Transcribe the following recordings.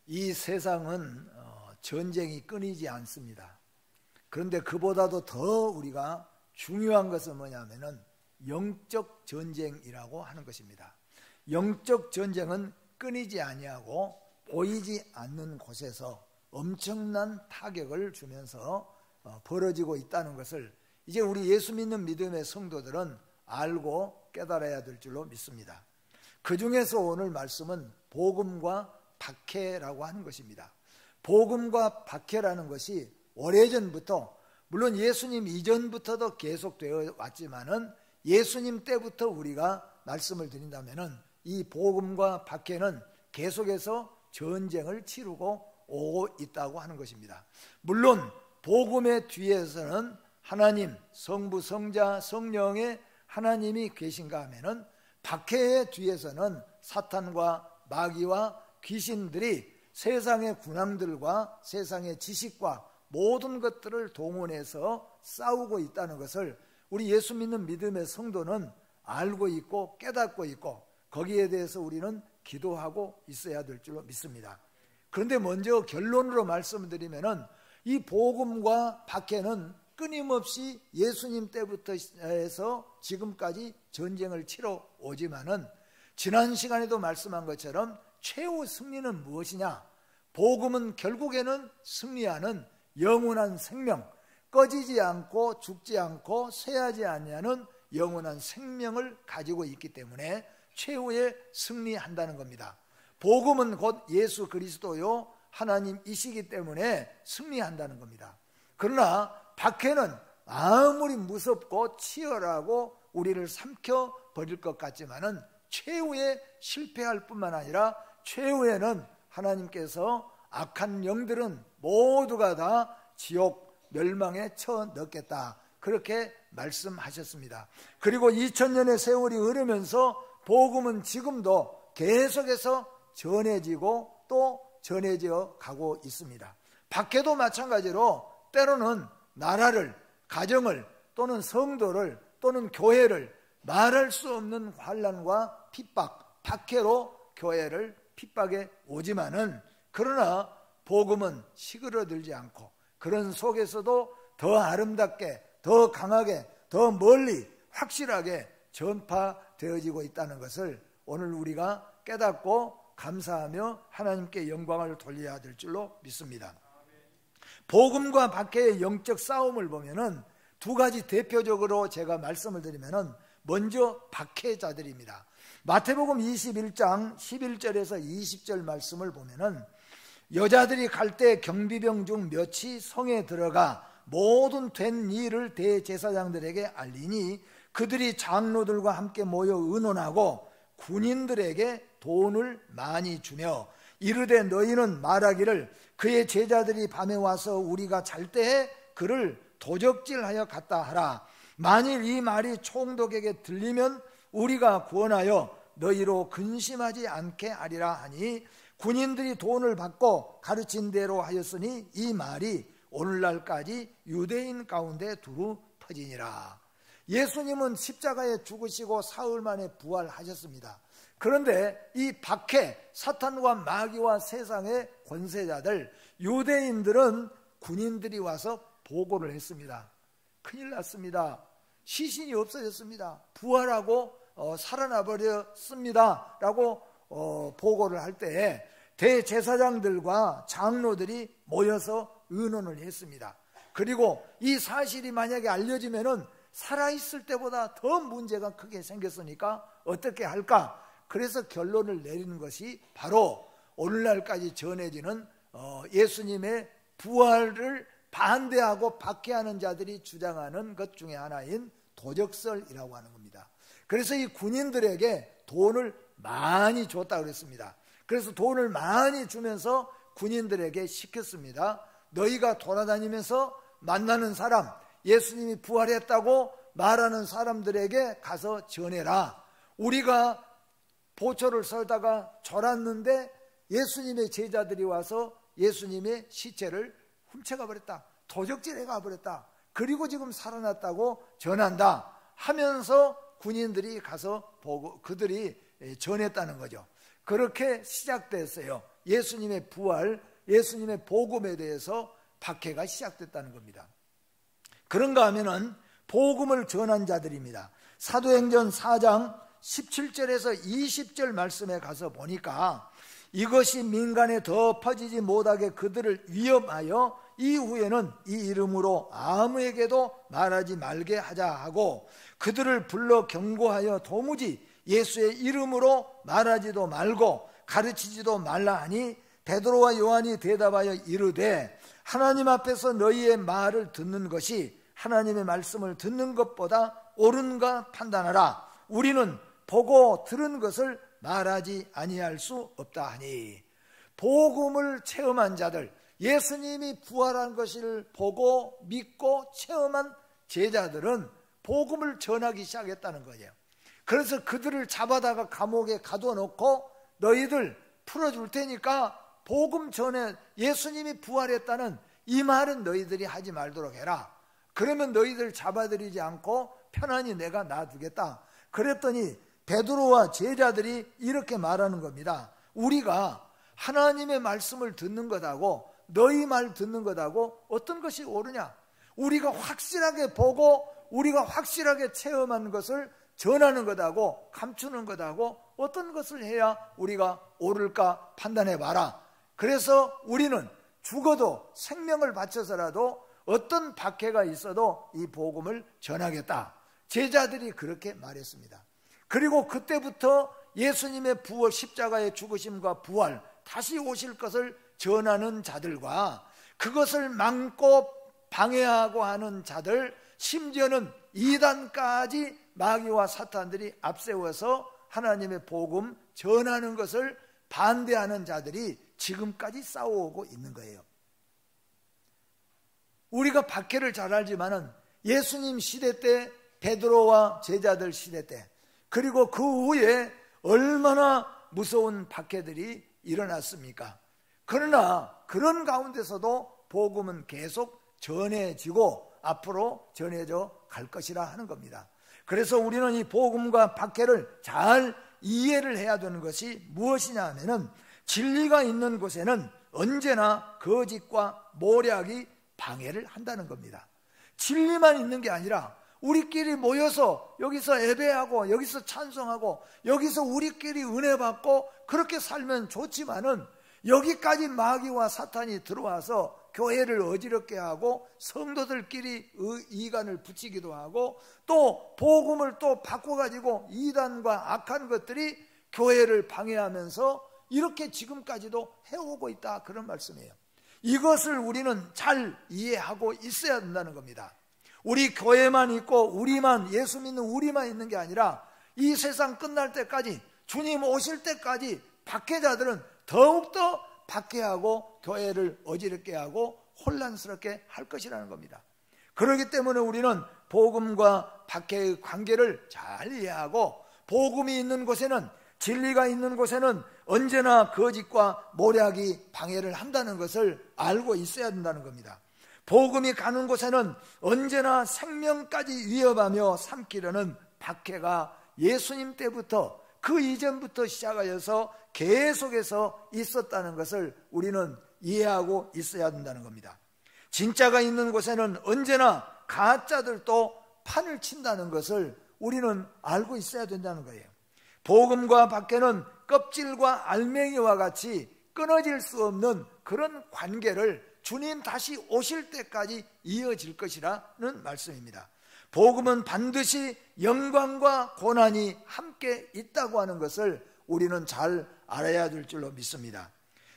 이 세상은 전쟁이 끊이지 않습니다. 그런데 그보다도 더 우리가 중요한 것은 뭐냐면은 영적 전쟁이라고 하는 것입니다. 영적 전쟁은 끊이지 아니하고 보이지 않는 곳에서 엄청난 타격을 주면서 벌어지고 있다는 것을 이제 우리 예수 믿는 믿음의 성도들은 알고 깨달아야 될 줄로 믿습니다. 그 중에서 오늘 말씀은 복음과 박해라고 하는 것입니다. 복음과 박해라는 것이 오래전부터, 물론 예수님 이전부터도 계속되어 왔지만은 예수님 때부터 우리가 말씀을 드린다면은 이 복음과 박해는 계속해서 전쟁을 치르고 오고 있다고 하는 것입니다. 물론 복음의 뒤에서는 하나님, 성부, 성자, 성령의 하나님이 계신가 하면은 박해의 뒤에서는 사탄과 마귀와 귀신들이 세상의 군왕들과 세상의 지식과 모든 것들을 동원해서 싸우고 있다는 것을 우리 예수 믿는 믿음의 성도는 알고 있고 깨닫고 있고 거기에 대해서 우리는 기도하고 있어야 될 줄로 믿습니다. 그런데 먼저 결론으로 말씀을 드리면은 이 복음과 박해는 끊임없이 예수님 때부터 해서 지금까지 전쟁을 치러 오지만은 지난 시간에도 말씀한 것처럼 최후 승리는 무엇이냐? 복음은 결국에는 승리하는 영원한 생명, 꺼지지 않고 죽지 않고 쇠하지 아니하는 영원한 생명을 가지고 있기 때문에 최후에 승리한다는 겁니다. 복음은 곧 예수 그리스도요 하나님이시기 때문에 승리한다는 겁니다. 그러나 박해는 아무리 무섭고 치열하고 우리를 삼켜버릴 것 같지만은 최후에 실패할 뿐만 아니라 최후에는 하나님께서 악한 영들은 모두가 다 지옥 멸망에 쳐넣겠다, 그렇게 말씀하셨습니다. 그리고 2000년의 세월이 흐르면서 복음은 지금도 계속해서 전해지고 또 전해져 가고 있습니다. 박해도 마찬가지로 때로는 나라를, 가정을 또는 성도를 또는 교회를 말할 수 없는 환난과 핍박, 박해로 교회를 핍박해 오지만은 그러나 복음은 시그러들지 않고 그런 속에서도 더 아름답게, 더 강하게, 더 멀리 확실하게 전파되어지고 있다는 것을 오늘 우리가 깨닫고 감사하며 하나님께 영광을 돌려야 될 줄로 믿습니다. 복음과 박해의 영적 싸움을 보면은 두 가지 대표적으로 제가 말씀을 드리면은 먼저 박해자들입니다. 마태복음 21장 11절에서 20절 말씀을 보면은 여자들이 갈 때 경비병 중 몇이 성에 들어가 모든 된 일을 대제사장들에게 알리니 그들이 장로들과 함께 모여 의논하고 군인들에게 돈을 많이 주며 이르되 너희는 말하기를 그의 제자들이 밤에 와서 우리가 잘 때에 그를 도적질하여 갔다 하라. 만일 이 말이 총독에게 들리면 우리가 구원하여 너희로 근심하지 않게 하리라 하니 군인들이 돈을 받고 가르친 대로 하였으니 이 말이 오늘날까지 유대인 가운데 두루 퍼지니라. 예수님은 십자가에 죽으시고 사흘 만에 부활하셨습니다. 그런데 이 박해, 사탄과 마귀와 세상의 권세자들, 유대인들은 군인들이 와서 보고를 했습니다. 큰일 났습니다. 시신이 없어졌습니다. 부활하고 살아나 버렸습니다 라고 보고를 할 때에 대제사장들과 장로들이 모여서 의논을 했습니다. 그리고 이 사실이 만약에 알려지면은 살아있을 때보다 더 문제가 크게 생겼으니까 어떻게 할까? 그래서 결론을 내리는 것이 바로 오늘날까지 전해지는 예수님의 부활을 반대하고 박해하는 자들이 주장하는 것 중에 하나인 도적설이라고 하는 겁니다. 그래서 이 군인들에게 돈을 많이 줬다고 그랬습니다. 그래서 돈을 많이 주면서 군인들에게 시켰습니다. 너희가 돌아다니면서 만나는 사람, 예수님이 부활했다고 말하는 사람들에게 가서 전해라. 우리가 보초를 썰다가 졸았는데 예수님의 제자들이 와서 예수님의 시체를 훔쳐가 버렸다. 도적질해 가버렸다. 그리고 지금 살아났다고 전한다 하면서 군인들이 가서 보고 그들이 전했다는 거죠. 그렇게 시작됐어요. 예수님의 부활, 예수님의 복음에 대해서 박해가 시작됐다는 겁니다. 그런가 하면은 복음을 전한 자들입니다. 사도행전 4장 17절에서 20절 말씀에 가서 보니까 이것이 민간에 더 퍼지지 못하게 그들을 위협하여 이후에는 이 이름으로 아무에게도 말하지 말게 하자 하고 그들을 불러 경고하여 도무지 예수의 이름으로 말하지도 말고 가르치지도 말라 하니 베드로와 요한이 대답하여 이르되 하나님 앞에서 너희의 말을 듣는 것이 하나님의 말씀을 듣는 것보다 옳은가 판단하라. 우리는 보고 들은 것을 말하지 아니할 수 없다 하니, 복음을 체험한 자들, 예수님이 부활한 것을 보고 믿고 체험한 제자들은 복음을 전하기 시작했다는 거예요. 그래서 그들을 잡아다가 감옥에 가둬놓고 너희들 풀어줄 테니까 복음 전에 예수님이 부활했다는 이 말은 너희들이 하지 말도록 해라. 그러면 너희들 잡아들이지 않고 편안히 내가 놔두겠다. 그랬더니 베드로와 제자들이 이렇게 말하는 겁니다. 우리가 하나님의 말씀을 듣는 것하고 너희 말 듣는 것하고 어떤 것이 옳으냐? 우리가 확실하게 보고 우리가 확실하게 체험한 것을 전하는 것하고 감추는 것하고 어떤 것을 해야 우리가 옳을까 판단해 봐라. 그래서 우리는 죽어도 생명을 바쳐서라도 어떤 박해가 있어도 이 복음을 전하겠다. 제자들이 그렇게 말했습니다. 그리고 그때부터 예수님의 부활, 십자가의 죽으심과 부활, 다시 오실 것을 전하는 자들과 그것을 막고 방해하고 하는 자들, 심지어는 이단까지 마귀와 사탄들이 앞세워서 하나님의 복음 전하는 것을 반대하는 자들이 지금까지 싸워오고 있는 거예요. 우리가 박해를 잘 알지만은 예수님 시대 때, 베드로와 제자들 시대 때, 그리고 그 후에 얼마나 무서운 박해들이 일어났습니까? 그러나 그런 가운데서도 복음은 계속 전해지고 앞으로 전해져 갈 것이라 하는 겁니다. 그래서 우리는 이 복음과 박해를 잘 이해를 해야 되는 것이 무엇이냐 하면은 진리가 있는 곳에는 언제나 거짓과 모략이 방해를 한다는 겁니다. 진리만 있는 게 아니라 우리끼리 모여서 여기서 예배하고 여기서 찬송하고 여기서 우리끼리 은혜 받고 그렇게 살면 좋지만은 여기까지 마귀와 사탄이 들어와서 교회를 어지럽게 하고 성도들끼리 이간을 붙이기도 하고 또 복음을 또 바꿔가지고 이단과 악한 것들이 교회를 방해하면서 이렇게 지금까지도 해오고 있다, 그런 말씀이에요. 이것을 우리는 잘 이해하고 있어야 된다는 겁니다. 우리 교회만 있고 우리만, 예수 믿는 우리만 있는 게 아니라 이 세상 끝날 때까지, 주님 오실 때까지 박해자들은 더욱더 박해하고 교회를 어지럽게 하고 혼란스럽게 할 것이라는 겁니다. 그렇기 때문에 우리는 복음과 박해의 관계를 잘 이해하고 복음이 있는 곳에는, 진리가 있는 곳에는 언제나 거짓과 모략이 방해를 한다는 것을 알고 있어야 된다는 겁니다. 복음이 가는 곳에는 언제나 생명까지 위협하며 삼키려는 박해가 예수님 때부터, 그 이전부터 시작하여서 계속해서 있었다는 것을 우리는 이해하고 있어야 된다는 겁니다. 진짜가 있는 곳에는 언제나 가짜들도 판을 친다는 것을 우리는 알고 있어야 된다는 거예요. 복음과 박해는 껍질과 알맹이와 같이 끊어질 수 없는 그런 관계를 주님 다시 오실 때까지 이어질 것이라는 말씀입니다. 복음은 반드시 영광과 고난이 함께 있다고 하는 것을 우리는 잘 알아야 될 줄로 믿습니다.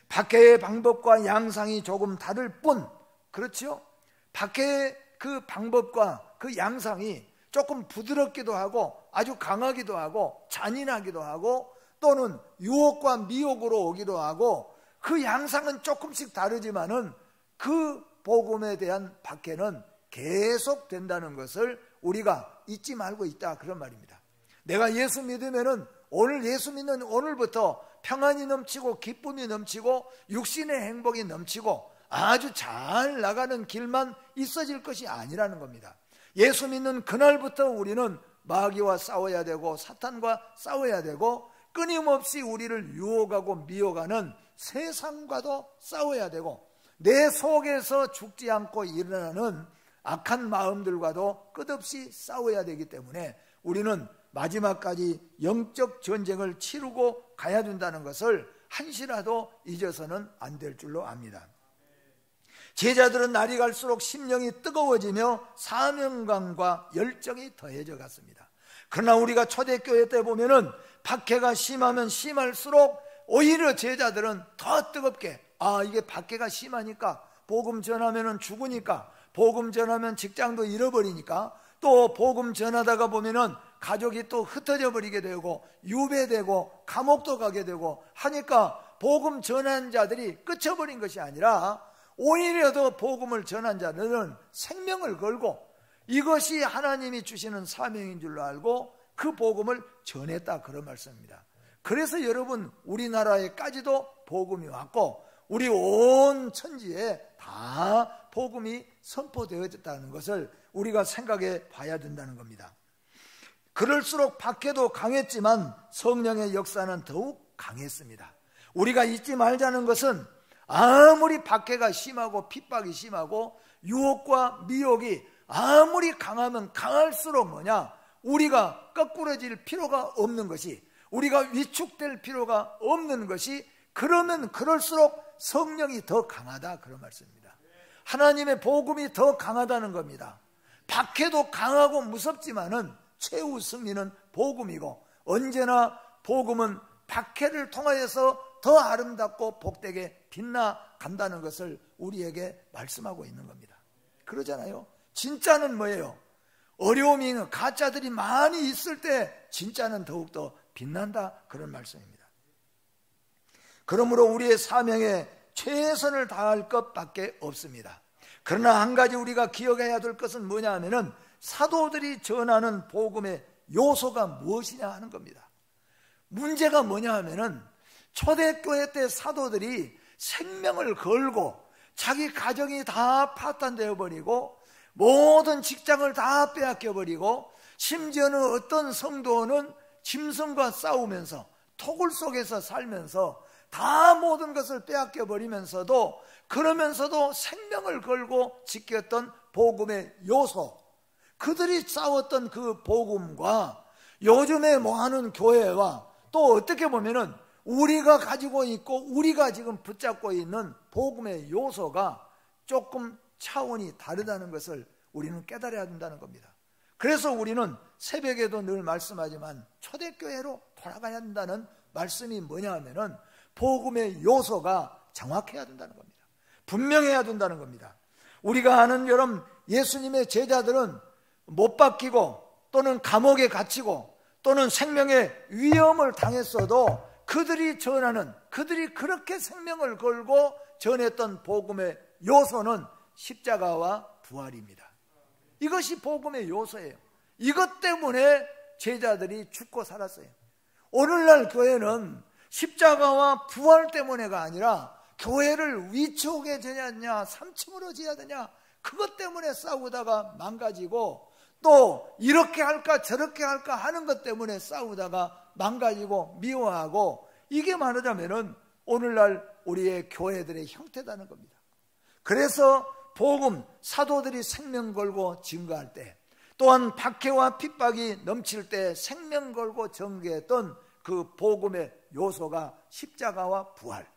박해의 방법과 양상이 조금 다를 뿐, 그렇죠? 박해의 그 방법과 그 양상이 조금 부드럽기도 하고 아주 강하기도 하고 잔인하기도 하고 또는 유혹과 미혹으로 오기도 하고, 그 양상은 조금씩 다르지만은 그 복음에 대한 박해는 계속 된다는 것을 우리가 잊지 말고 있다, 그런 말입니다. 내가 예수 믿으면은 오늘 예수 믿는 오늘부터 평안이 넘치고 기쁨이 넘치고 육신의 행복이 넘치고 아주 잘 나가는 길만 있어질 것이 아니라는 겁니다. 예수 믿는 그날부터 우리는 마귀와 싸워야 되고 사탄과 싸워야 되고 끊임없이 우리를 유혹하고 미혹하는 세상과도 싸워야 되고 내 속에서 죽지 않고 일어나는 악한 마음들과도 끝없이 싸워야 되기 때문에 우리는 마지막까지 영적 전쟁을 치르고 가야 된다는 것을 한시라도 잊어서는 안 될 줄로 압니다. 제자들은 날이 갈수록 심령이 뜨거워지며 사명감과 열정이 더해져 갔습니다. 그러나 우리가 초대교회 때 보면은 박해가 심하면 심할수록 오히려 제자들은 더 뜨겁게 이게 박해가 심하니까 복음 전하면은 죽으니까 복음 전하면 직장도 잃어버리니까 또 복음 전하다가 보면은 가족이 또 흩어져 버리게 되고 유배되고 감옥도 가게 되고 하니까 복음 전한 자들이 끝쳐버린 것이 아니라 오히려 더 복음을 전한 자들은 생명을 걸고 이것이 하나님이 주시는 사명인 줄로 알고 그 복음을 전했다, 그런 말씀입니다. 그래서 여러분 우리나라에까지도 복음이 왔고 우리 온 천지에 다 복음이 선포되어졌다는 것을 우리가 생각해 봐야 된다는 겁니다. 그럴수록 박해도 강했지만 성령의 역사는 더욱 강했습니다. 우리가 잊지 말자는 것은 아무리 박해가 심하고 핍박이 심하고 유혹과 미혹이 아무리 강하면 강할수록 뭐냐, 우리가 거꾸러질 필요가 없는 것이, 우리가 위축될 필요가 없는 것이, 그러면 그럴수록 성령이 더 강하다, 그런 말씀입니다. 하나님의 복음이 더 강하다는 겁니다. 박해도 강하고 무섭지만은 최후 승리는 복음이고 언제나 복음은 박해를 통하여서 더 아름답고 복되게 빛나간다는 것을 우리에게 말씀하고 있는 겁니다. 그러잖아요. 진짜는 뭐예요? 어려움이 가짜들이 많이 있을 때 진짜는 더욱더 빛난다, 그런 말씀입니다. 그러므로 우리의 사명에 최선을 다할 것밖에 없습니다. 그러나 한 가지 우리가 기억해야 될 것은 뭐냐 하면은 사도들이 전하는 복음의 요소가 무엇이냐 하는 겁니다. 문제가 뭐냐 하면은 초대교회 때 사도들이 생명을 걸고 자기 가정이 다 파탄되어 버리고 모든 직장을 다 빼앗겨 버리고 심지어는 어떤 성도는 짐승과 싸우면서 토굴 속에서 살면서 다 모든 것을 빼앗겨 버리면서도 그러면서도 생명을 걸고 지켰던 복음의 요소, 그들이 싸웠던 그 복음과 요즘에 뭐하는 교회와 또 어떻게 보면은 우리가 가지고 있고 우리가 지금 붙잡고 있는 복음의 요소가 조금 차원이 다르다는 것을 우리는 깨달아야 된다는 겁니다. 그래서 우리는 새벽에도 늘 말씀하지만 초대교회로 돌아가야 된다는 말씀이 뭐냐 하면은 복음의 요소가 정확해야 된다는 겁니다. 분명해야 된다는 겁니다. 우리가 아는 여러분 예수님의 제자들은 못 박히고 또는 감옥에 갇히고 또는 생명의 위험을 당했어도 그들이 전하는, 그들이 그렇게 생명을 걸고 전했던 복음의 요소는 십자가와 부활입니다. 이것이 복음의 요소예요. 이것 때문에 제자들이 죽고 살았어요. 오늘날 교회는 십자가와 부활 때문에가 아니라 교회를 위쪽에 지어야 되냐 3층으로 지어야 되냐 그것 때문에 싸우다가 망가지고 또 이렇게 할까 저렇게 할까 하는 것 때문에 싸우다가 망가지고 미워하고, 이게 말하자면은 오늘날 우리의 교회들의 형태다는 겁니다. 그래서 복음, 사도들이 생명 걸고 증거할 때, 또한 박해와 핍박이 넘칠 때 생명 걸고 전개했던 그 복음의 요소가 십자가와 부활,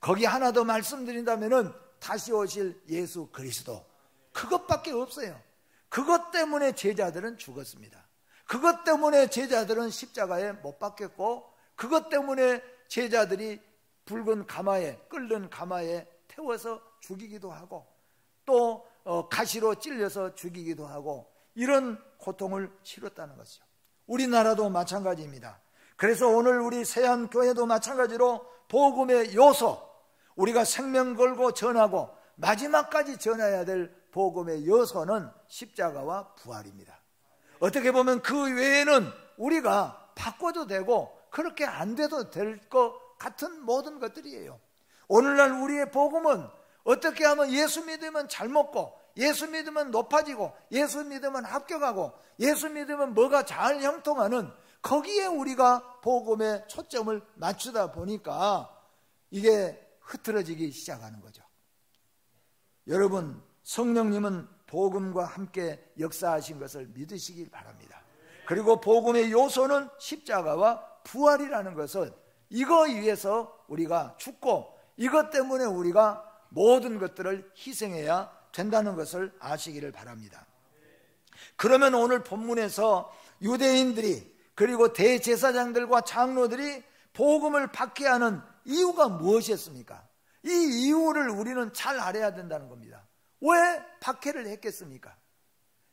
거기 하나 더 말씀드린다면은 다시 오실 예수 그리스도, 그것밖에 없어요. 그것 때문에 제자들은 죽었습니다. 그것 때문에 제자들은 십자가에 못 박혔고, 그것 때문에 제자들이 붉은 가마에, 끓는 가마에 태워서 죽이기도 하고 또 가시로 찔려서 죽이기도 하고 이런 고통을 치렀다는 것이죠. 우리나라도 마찬가지입니다. 그래서 오늘 우리 세안교회도 마찬가지로 복음의 요소, 우리가 생명 걸고 전하고 마지막까지 전해야 될 복음의 요소는 십자가와 부활입니다. 어떻게 보면 그 외에는 우리가 바꿔도 되고 그렇게 안 돼도 될 것 같은 모든 것들이에요. 오늘날 우리의 복음은 어떻게 하면 예수 믿으면 잘 먹고, 예수 믿으면 높아지고, 예수 믿으면 합격하고, 예수 믿으면 뭐가 잘 형통하는, 거기에 우리가 복음의 초점을 맞추다 보니까 이게 흐트러지기 시작하는 거죠. 여러분, 성령님은 복음과 함께 역사하신 것을 믿으시길 바랍니다. 그리고 복음의 요소는 십자가와 부활이라는 것을, 이거 위해서 우리가 죽고 이것 때문에 우리가 모든 것들을 희생해야 된다는 것을 아시기를 바랍니다. 그러면 오늘 본문에서 유대인들이 그리고 대제사장들과 장로들이 복음을 받게 하는 이유가 무엇이었습니까? 이 이유를 우리는 잘 알아야 된다는 겁니다. 왜 박해를 했겠습니까?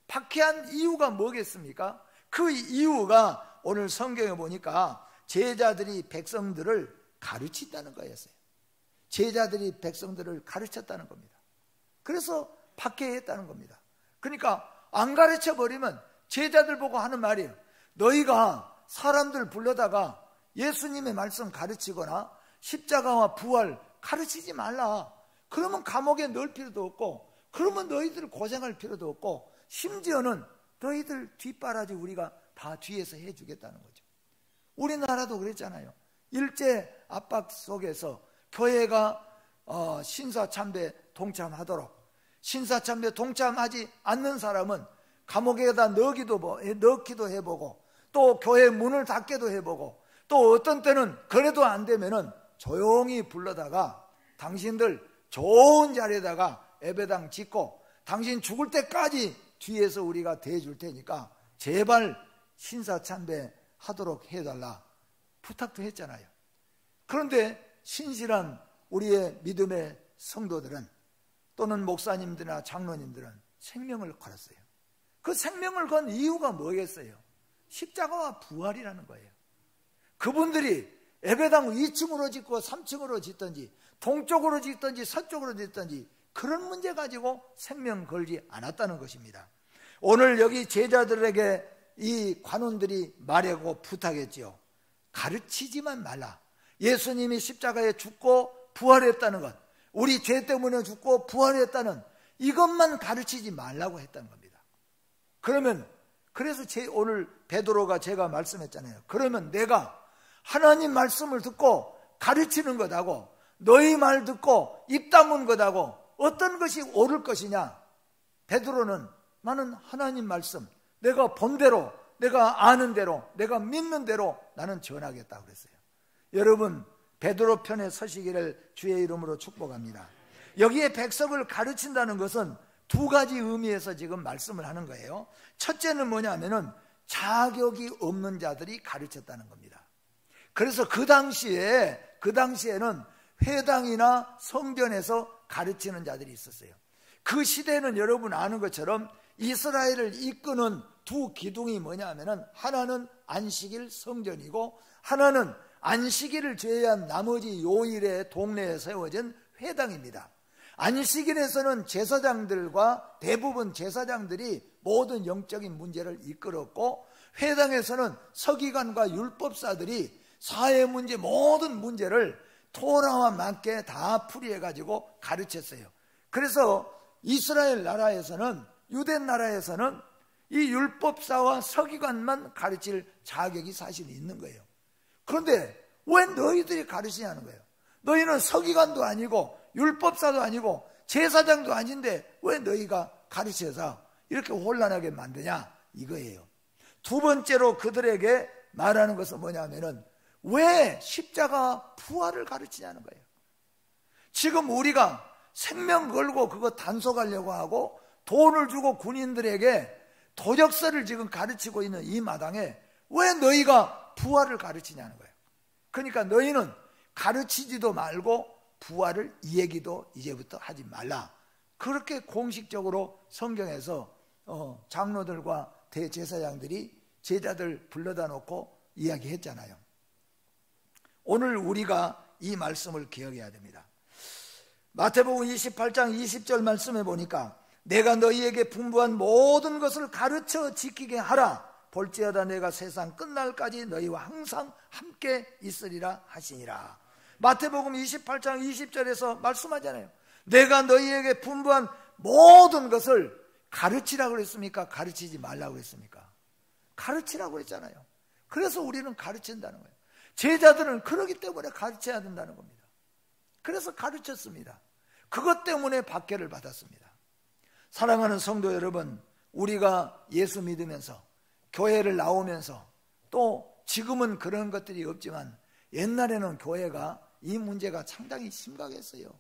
박해한 이유가 뭐겠습니까? 그 이유가 오늘 성경에 보니까 제자들이 백성들을 가르친다는 거였어요. 제자들이 백성들을 가르쳤다는 겁니다. 그래서 박해했다는 겁니다. 그러니까 안 가르쳐버리면 제자들 보고 하는 말이에요. 너희가 사람들 불러다가 예수님의 말씀 가르치거나 십자가와 부활 가르치지 말라. 그러면 감옥에 넣을 필요도 없고, 그러면 너희들 고생할 필요도 없고, 심지어는 너희들 뒷바라지 우리가 다 뒤에서 해주겠다는 거죠. 우리나라도 그랬잖아요. 일제 압박 속에서 교회가 신사참배 동참하도록, 신사참배 동참하지 않는 사람은 감옥에다 넣기도 해보고, 또 교회 문을 닫게도 해보고, 또 어떤 때는 그래도 안 되면은 조용히 불러다가 당신들 좋은 자리에다가 예배당 짓고 당신 죽을 때까지 뒤에서 우리가 대줄 테니까 제발 신사참배 하도록 해달라 부탁도 했잖아요. 그런데 신실한 우리의 믿음의 성도들은, 또는 목사님들이나 장로님들은 생명을 걸었어요. 그 생명을 건 이유가 뭐겠어요? 십자가와 부활이라는 거예요. 그분들이 예배당 2층으로 짓고 3층으로 짓든지 동쪽으로 짓든지 서쪽으로 짓든지 그런 문제 가지고 생명 걸지 않았다는 것입니다. 오늘 여기 제자들에게 이 관원들이 말하고 부탁했지요. 가르치지만 말라. 예수님이 십자가에 죽고 부활했다는 것, 우리 죄 때문에 죽고 부활했다는 이것만 가르치지 말라고 했다는 겁니다. 그래서 오늘 베드로가 제가 말씀했잖아요. 그러면 내가 하나님 말씀을 듣고 가르치는 것하고 너희 말 듣고 입 다문 것하고 어떤 것이 옳을 것이냐? 베드로는 나는 하나님 말씀, 내가 본 대로, 내가 아는 대로, 내가 믿는 대로 나는 전하겠다 그랬어요. 여러분, 베드로 편에 서시기를 주의 이름으로 축복합니다. 여기에 백성을 가르친다는 것은 두 가지 의미에서 지금 말씀을 하는 거예요. 첫째는 뭐냐면은 자격이 없는 자들이 가르쳤다는 겁니다. 그래서 그 당시에는 회당이나 성전에서 가르치는 자들이 있었어요. 그 시대는 여러분 아는 것처럼 이스라엘을 이끄는 두 기둥이 뭐냐면은 하나는 안식일 성전이고 하나는 안식일을 제외한 나머지 요일의 동네에 세워진 회당입니다. 안식일에서는 제사장들과 대부분 제사장들이 모든 영적인 문제를 이끌었고, 회당에서는 서기관과 율법사들이 사회 문제 모든 문제를 토라와 맞게 다 풀이해가지고 가르쳤어요. 그래서 이스라엘 나라에서는, 유대 나라에서는 이 율법사와 서기관만 가르칠 자격이 사실 있는 거예요. 그런데 왜 너희들이 가르치냐는 거예요. 너희는 서기관도 아니고 율법사도 아니고 제사장도 아닌데 왜 너희가 가르쳐서 이렇게 혼란하게 만드냐 이거예요. 두 번째로 그들에게 말하는 것은 뭐냐면은 왜 십자가 부활을 가르치냐는 거예요. 지금 우리가 생명 걸고 그거 단속하려고 하고 돈을 주고 군인들에게 도적설을 지금 가르치고 있는 이 마당에 왜 너희가 부활을 가르치냐는 거예요. 그러니까 너희는 가르치지도 말고 부활을 이 얘기도 이제부터 하지 말라. 그렇게 공식적으로 성경에서 장로들과 대제사장들이 제자들 불러다 놓고 이야기했잖아요. 오늘 우리가 이 말씀을 기억해야 됩니다. 마태복음 28장 20절 말씀에 보니까 내가 너희에게 분부한 모든 것을 가르쳐 지키게 하라. 볼지어다 내가 세상 끝날까지 너희와 항상 함께 있으리라 하시니라. 마태복음 28장 20절에서 말씀하잖아요. 내가 너희에게 분부한 모든 것을 가르치라고 그랬습니까? 가르치지 말라고 그랬습니까? 가르치라고 그랬잖아요. 그래서 우리는 가르친다는 거예요. 제자들은 그러기 때문에 가르쳐야 된다는 겁니다. 그래서 가르쳤습니다. 그것 때문에 박해를 받았습니다. 사랑하는 성도 여러분, 우리가 예수 믿으면서 교회를 나오면서 또 지금은 그런 것들이 없지만 옛날에는 교회가 이 문제가 상당히 심각했어요.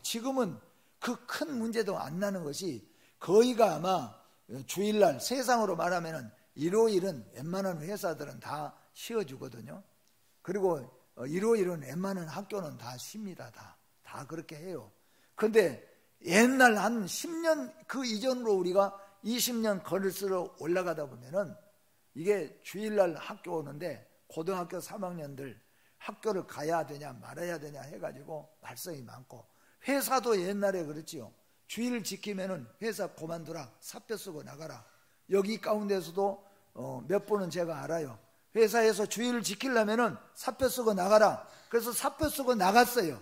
지금은 그 큰 문제도 안 나는 것이 거의가 아마 주일날, 세상으로 말하면 일요일은 웬만한 회사들은 다 쉬어주거든요. 그리고 일요일은 웬만한 학교는 다 쉽니다. 다 그렇게 해요. 근데 옛날 한 10년 그 이전으로 우리가 20년 걸을수록 올라가다 보면은 이게 주일날 학교 오는데 고등학교 3학년들 학교를 가야 되냐 말아야 되냐 해가지고 말썽이 많고, 회사도 옛날에 그렇지요. 주일 지키면은 회사 그만두라, 사표 쓰고 나가라. 여기 가운데서도 몇 분은 제가 알아요. 회사에서 주일을 지키려면은 사표 쓰고 나가라. 그래서 사표 쓰고 나갔어요.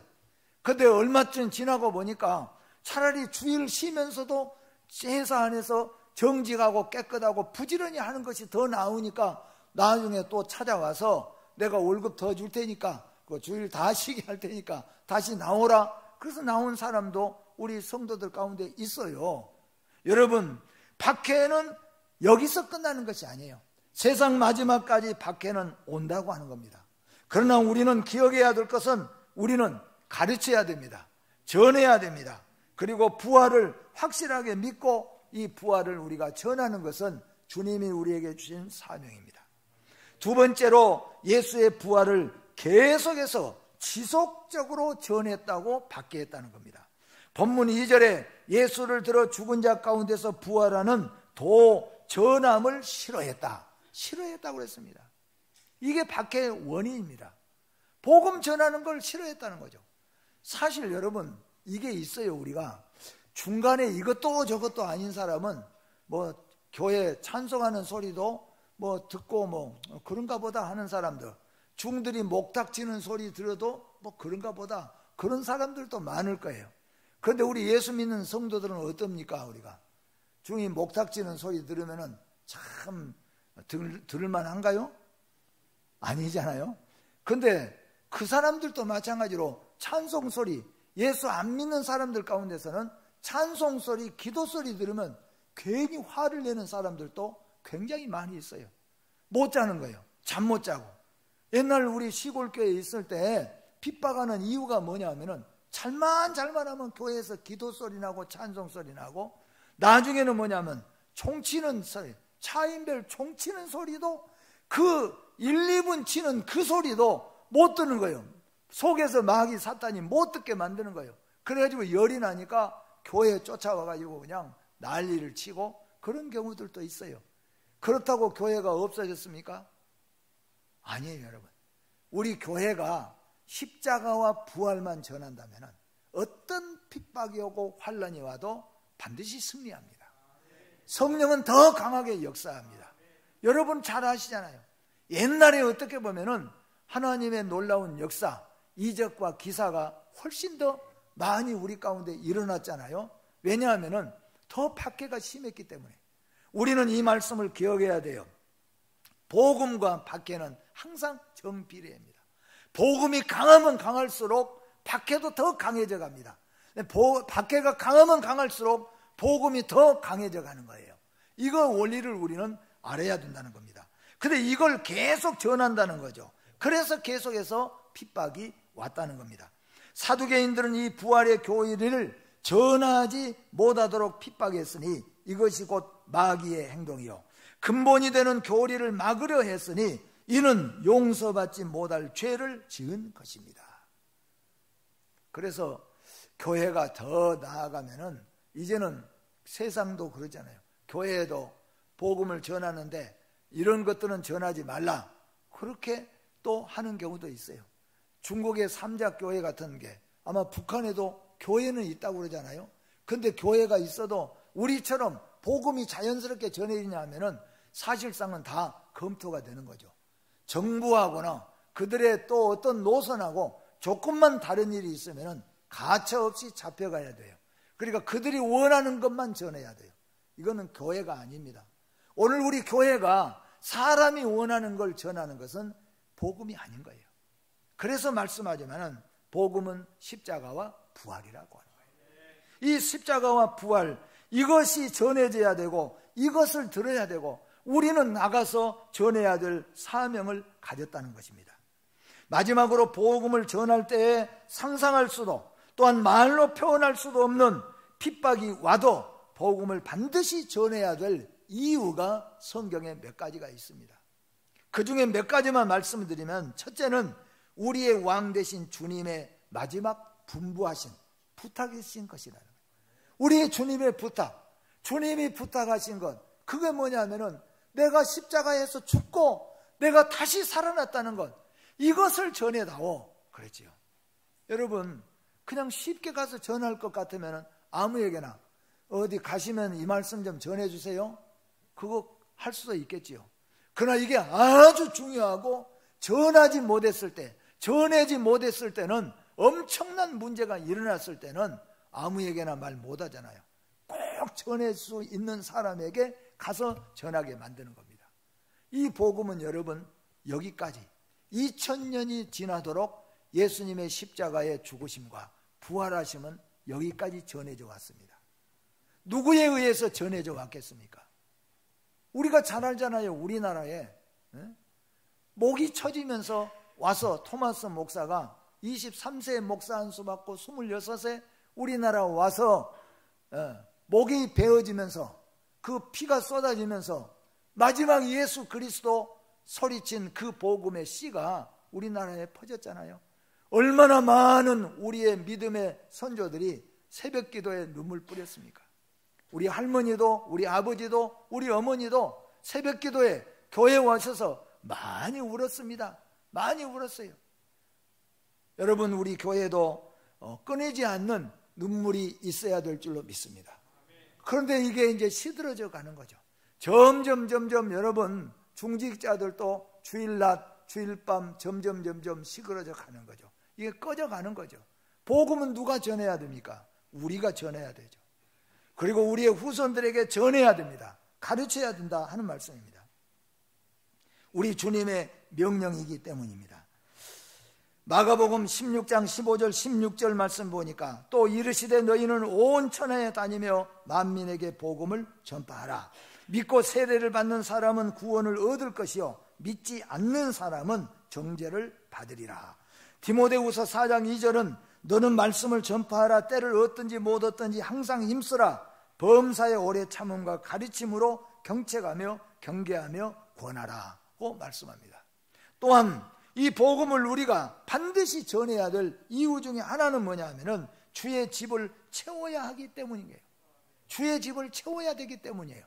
근데 얼마쯤 지나고 보니까 차라리 주일 쉬면서도 회사 안에서 정직하고 깨끗하고 부지런히 하는 것이 더 나으니까 나중에 또 찾아와서 내가 월급 더 줄 테니까 그 주일 다 쉬게 할 테니까 다시 나오라. 그래서 나온 사람도 우리 성도들 가운데 있어요. 여러분, 박해는 여기서 끝나는 것이 아니에요. 세상 마지막까지 박해는 온다고 하는 겁니다. 그러나 우리는 기억해야 될 것은 우리는 가르쳐야 됩니다. 전해야 됩니다. 그리고 부활을 확실하게 믿고 이 부활을 우리가 전하는 것은 주님이 우리에게 주신 사명입니다. 두 번째로 예수의 부활을 계속해서 지속적으로 전했다고 박해했다는 겁니다. 본문 2절에 예수를 들어 죽은 자 가운데서 부활하는 도 전함을 싫어했다고 했습니다. 이게 박해의 원인입니다. 복음 전하는 걸 싫어했다는 거죠. 사실 여러분, 이게 있어요. 우리가 중간에 이것도 저것도 아닌 사람은 뭐 교회 찬송하는 소리도 뭐 듣고 뭐 그런가 보다 하는 사람들, 중들이 목탁 치는 소리 들어도 뭐 그런가 보다, 그런 사람들도 많을 거예요. 그런데 우리 예수 믿는 성도들은 어떻습니까? 우리가 중이 목탁 치는 소리 들으면은 참 들을만 한가요? 아니잖아요. 근데 그 사람들도 마찬가지로 찬송 소리, 예수 안 믿는 사람들 가운데서는 찬송 소리, 기도 소리 들으면 괜히 화를 내는 사람들도 굉장히 많이 있어요. 못 자는 거예요. 잠 못 자고. 옛날 우리 시골교회에 있을 때 핍박하는 이유가 뭐냐 하면은 잘만 하면 교회에서 기도 소리 나고 찬송 소리 나고, 나중에는 뭐냐면 총치는 소리, 차인별 총치는 소리도 그 1, 2분 치는 그 소리도 못 듣는 거예요. 속에서 마귀 사탄이 못 듣게 만드는 거예요. 그래가지고 열이 나니까 교회에 쫓아와가지고 그냥 난리를 치고 그런 경우들도 있어요. 그렇다고 교회가 없어졌습니까? 아니에요, 여러분. 우리 교회가 십자가와 부활만 전한다면 어떤 핍박이 오고 환난이 와도 반드시 승리합니다. 성령은 더 강하게 역사합니다. 여러분 잘 아시잖아요. 옛날에 어떻게 보면은 하나님의 놀라운 역사, 이적과 기사가 훨씬 더 많이 우리 가운데 일어났잖아요. 왜냐하면은 더 박해가 심했기 때문에. 우리는 이 말씀을 기억해야 돼요. 복음과 박해는 항상 정비례입니다. 복음이 강하면 강할수록 박해도 더 강해져 갑니다. 박해가 강하면 강할수록 복음이 더 강해져 가는 거예요. 이거 원리를 우리는 알아야 된다는 겁니다. 근데 이걸 계속 전한다는 거죠. 그래서 계속해서 핍박이 왔다는 겁니다. 사두개인들은 이 부활의 교리를 전하지 못하도록 핍박했으니 이것이 곧 마귀의 행동이요 근본이 되는 교리를 막으려 했으니 이는 용서받지 못할 죄를 지은 것입니다. 그래서 교회가 더 나아가면은 이제는 세상도 그러잖아요. 교회에도 복음을 전하는데 이런 것들은 전하지 말라, 그렇게 또 하는 경우도 있어요. 중국의 삼자교회 같은 게 아마 북한에도 교회는 있다고 그러잖아요. 근데 교회가 있어도 우리처럼 복음이 자연스럽게 전해지냐 하면은 사실상은 다 검토가 되는 거죠. 정부하거나 그들의 또 어떤 노선하고 조금만 다른 일이 있으면은 가차없이 잡혀가야 돼요. 그러니까 그들이 원하는 것만 전해야 돼요. 이거는 교회가 아닙니다. 오늘 우리 교회가 사람이 원하는 걸 전하는 것은 복음이 아닌 거예요. 그래서 말씀하지만은 복음은 십자가와 부활이라고 하는 거예요. 이 십자가와 부활, 이것이 전해져야 되고 이것을 들어야 되고 우리는 나가서 전해야 될 사명을 가졌다는 것입니다. 마지막으로 복음을 전할 때에 상상할 수도 또한 말로 표현할 수도 없는 핍박이 와도 복음을 반드시 전해야 될 이유가 성경에 몇 가지가 있습니다. 그 중에 몇 가지만 말씀드리면, 첫째는 우리의 왕 되신 주님의 마지막 분부하신 부탁이신 것이라는 거예요. 우리의 주님의 부탁, 주님이 부탁하신 것, 그게 뭐냐면은 내가 십자가에서 죽고 내가 다시 살아났다는 것, 이것을 전해다오 그랬지요. 여러분, 그냥 쉽게 가서 전할 것 같으면 아무에게나 어디 가시면 이 말씀 좀 전해주세요, 그거 할 수도 있겠지요. 그러나 이게 아주 중요하고 전하지 못했을 때, 전하지 못했을 때는, 엄청난 문제가 일어났을 때는 아무에게나 말 못하잖아요. 꼭 전할 수 있는 사람에게 가서 전하게 만드는 겁니다. 이 복음은 여러분, 여기까지 2000년이 지나도록 예수님의 십자가의 죽으심과 부활하심은 여기까지 전해져 왔습니다. 누구에 의해서 전해져 왔겠습니까? 우리가 잘 알잖아요. 우리나라에 목이 처지면서 와서 토마스 목사가 23세에 목사 안수 받고 26세 우리나라 와서 목이 베어지면서 그 피가 쏟아지면서 마지막 예수 그리스도 소리친 그 복음의 씨가 우리나라에 퍼졌잖아요. 얼마나 많은 우리의 믿음의 선조들이 새벽 기도에 눈물 뿌렸습니까? 우리 할머니도, 우리 아버지도, 우리 어머니도 새벽 기도에 교회에 와셔서 많이 울었습니다. 많이 울었어요. 여러분, 우리 교회도 끊이지 않는 눈물이 있어야 될 줄로 믿습니다. 그런데 이게 이제 시들어져 가는 거죠. 점점 여러분, 중직자들도 주일낮, 주일밤 점점 시들어져 가는 거죠. 이게 꺼져가는 거죠. 복음은 누가 전해야 됩니까? 우리가 전해야 되죠. 그리고 우리의 후손들에게 전해야 됩니다. 가르쳐야 된다 하는 말씀입니다. 우리 주님의 명령이기 때문입니다. 마가복음 16장 15절 16절 말씀 보니까, 또 이르시되 너희는 온 천하에 다니며 만민에게 복음을 전파하라. 믿고 세례를 받는 사람은 구원을 얻을 것이요 믿지 않는 사람은 정죄를 받으리라. 디모데후서 4장 2절은 너는 말씀을 전파하라. 때를 얻든지 못 얻든지 항상 힘쓰라. 범사의 오래 참음과 가르침으로 경책하며 경계하며 권하라고 말씀합니다. 또한 이 복음을 우리가 반드시 전해야 될 이유 중에 하나는 뭐냐 하면은 주의 집을 채워야 하기 때문이에요. 주의 집을 채워야 되기 때문이에요.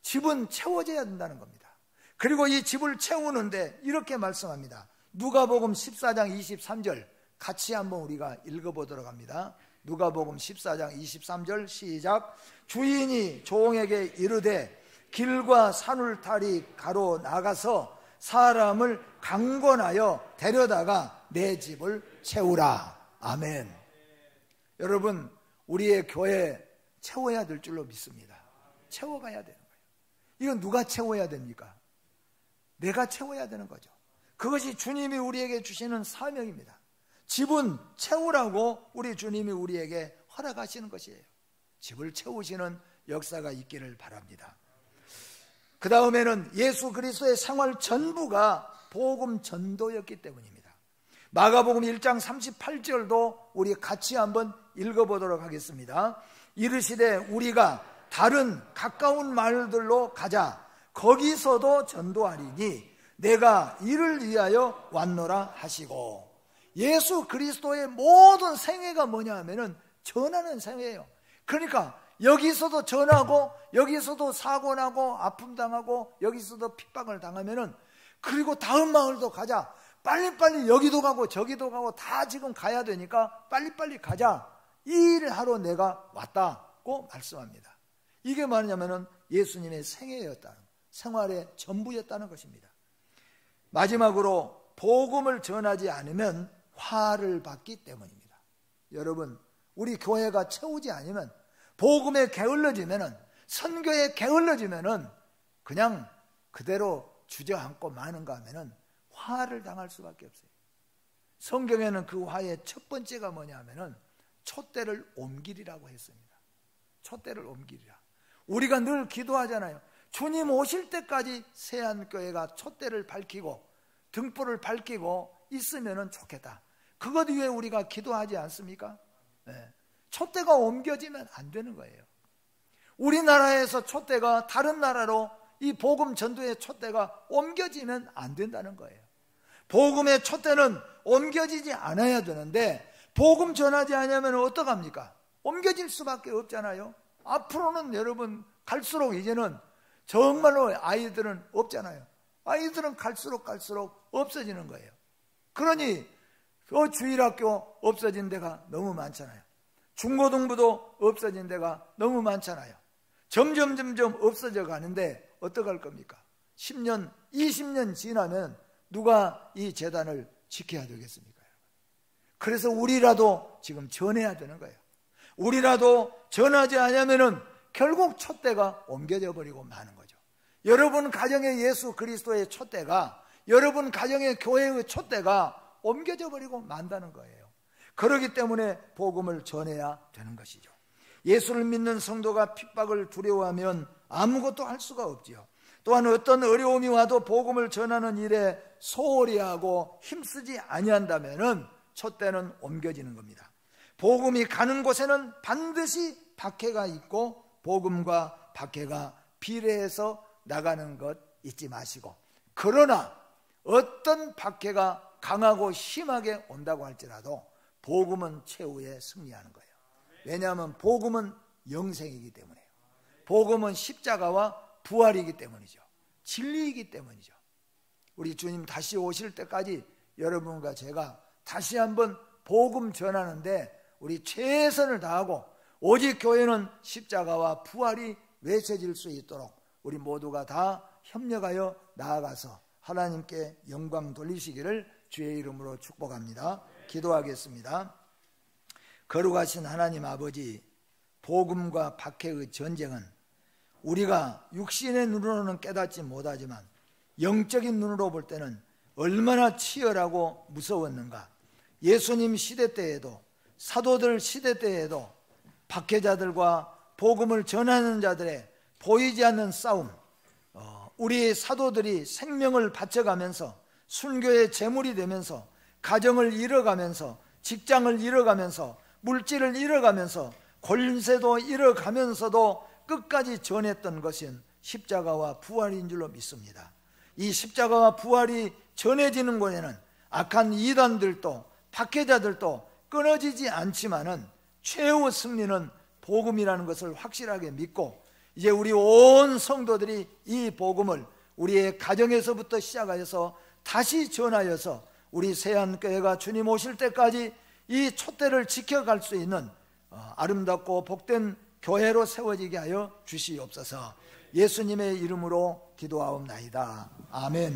집은 채워져야 된다는 겁니다. 그리고 이 집을 채우는데 이렇게 말씀합니다. 누가복음 14장 23절 같이 한번 우리가 읽어보도록 합니다. 누가복음 14장 23절 시작. 주인이 종에게 이르되 길과 산울타리 가로 나가서 사람을 강권하여 데려다가 내 집을 채우라. 아멘. 여러분, 우리의 교회 채워야 될 줄로 믿습니다. 채워가야 되는 거예요. 이건 누가 채워야 됩니까? 내가 채워야 되는 거죠. 그것이 주님이 우리에게 주시는 사명입니다. 집은 채우라고 우리 주님이 우리에게 허락하시는 것이에요. 집을 채우시는 역사가 있기를 바랍니다. 그 다음에는 예수 그리스도의 생활 전부가 복음 전도였기 때문입니다. 마가복음 1장 38절도 우리 같이 한번 읽어보도록 하겠습니다. 이르시되 우리가 다른 가까운 마을들로 가자. 거기서도 전도하리니 내가 이를 위하여 왔노라 하시고. 예수 그리스도의 모든 생애가 뭐냐 하면은 전하는 생애예요. 그러니까 여기서도 전하고 여기서도 사고 나고 아픔 당하고 여기서도 핍박을 당하면은 그리고 다음 마을도 가자. 빨리빨리 여기도 가고 저기도 가고 다 지금 가야 되니까 빨리빨리 가자. 이 일을 하러 내가 왔다고 말씀합니다. 이게 뭐냐면은 예수님의 생애였다는, 생활의 전부였다는 것입니다. 마지막으로 복음을 전하지 않으면 화를 받기 때문입니다. 여러분, 우리 교회가 채우지 않으면, 복음에 게을러지면은, 선교에 게을러지면은 그냥 그대로 주저앉고 마는가 하면은 화를 당할 수밖에 없어요. 성경에는 그 화의 첫 번째가 뭐냐 하면은 촛대를 옮기리라고 했습니다. 촛대를 옮기리라. 우리가 늘 기도하잖아요. 주님 오실 때까지 세안교회가 촛대를 밝히고 등불을 밝히고 있으면 좋겠다. 그것 위해 우리가 기도하지 않습니까? 네. 촛대가 옮겨지면 안 되는 거예요. 우리나라에서 촛대가 다른 나라로 이 복음 전도의 촛대가 옮겨지면 안 된다는 거예요. 복음의 촛대는 옮겨지지 않아야 되는데 복음 전하지 않으면 어떡합니까? 옮겨질 수밖에 없잖아요. 앞으로는 여러분 갈수록 이제는 정말로 아이들은 없잖아요. 아이들은 갈수록 없어지는 거예요. 그러니 주일학교 없어진 데가 너무 많잖아요. 중고등부도 없어진 데가 너무 많잖아요. 점점 없어져 가는데 어떡할 겁니까? 10년, 20년 지나면 누가 이 재단을 지켜야 되겠습니까? 그래서 우리라도 지금 전해야 되는 거예요. 우리라도 전하지 않으면은 결국 촛대가 옮겨져 버리고 마는 거죠. 여러분 가정의 예수 그리스도의 촛대가, 여러분 가정의 교회의 촛대가 옮겨져 버리고 만다는 거예요. 그렇기 때문에 복음을 전해야 되는 것이죠. 예수를 믿는 성도가 핍박을 두려워하면 아무것도 할 수가 없지요. 또한 어떤 어려움이 와도 복음을 전하는 일에 소홀히 하고 힘쓰지 아니한다면은 촛대는 옮겨지는 겁니다. 복음이 가는 곳에는 반드시 박해가 있고 복음과 박해가 비례해서 나가는 것 잊지 마시고, 그러나 어떤 박해가 강하고 심하게 온다고 할지라도 복음은 최후에 승리하는 거예요. 왜냐하면 복음은 영생이기 때문에요. 복음은 십자가와 부활이기 때문이죠. 진리이기 때문이죠. 우리 주님 다시 오실 때까지 여러분과 제가 다시 한번 복음 전하는데 우리 최선을 다하고 오직 교회는 십자가와 부활이 외쳐질 수 있도록 우리 모두가 다 협력하여 나아가서 하나님께 영광 돌리시기를 주의 이름으로 축복합니다. 기도하겠습니다. 거룩하신 하나님 아버지, 복음과 박해의 전쟁은 우리가 육신의 눈으로는 깨닫지 못하지만 영적인 눈으로 볼 때는 얼마나 치열하고 무서웠는가. 예수님 시대 때에도, 사도들 시대 때에도 박해자들과 복음을 전하는 자들의 보이지 않는 싸움, 우리 사도들이 생명을 바쳐가면서 순교의 제물이 되면서 가정을 잃어가면서 직장을 잃어가면서 물질을 잃어가면서 권세도 잃어가면서도 끝까지 전했던 것은 십자가와 부활인 줄로 믿습니다. 이 십자가와 부활이 전해지는 곳에는 악한 이단들도 박해자들도 끊어지지 않지만은 최후 승리는 복음이라는 것을 확실하게 믿고, 이제 우리 온 성도들이 이 복음을 우리의 가정에서부터 시작하여서 다시 전하여서 우리 세안교회가 주님 오실 때까지 이 촛대를 지켜갈 수 있는 아름답고 복된 교회로 세워지게 하여 주시옵소서. 예수님의 이름으로 기도하옵나이다. 아멘.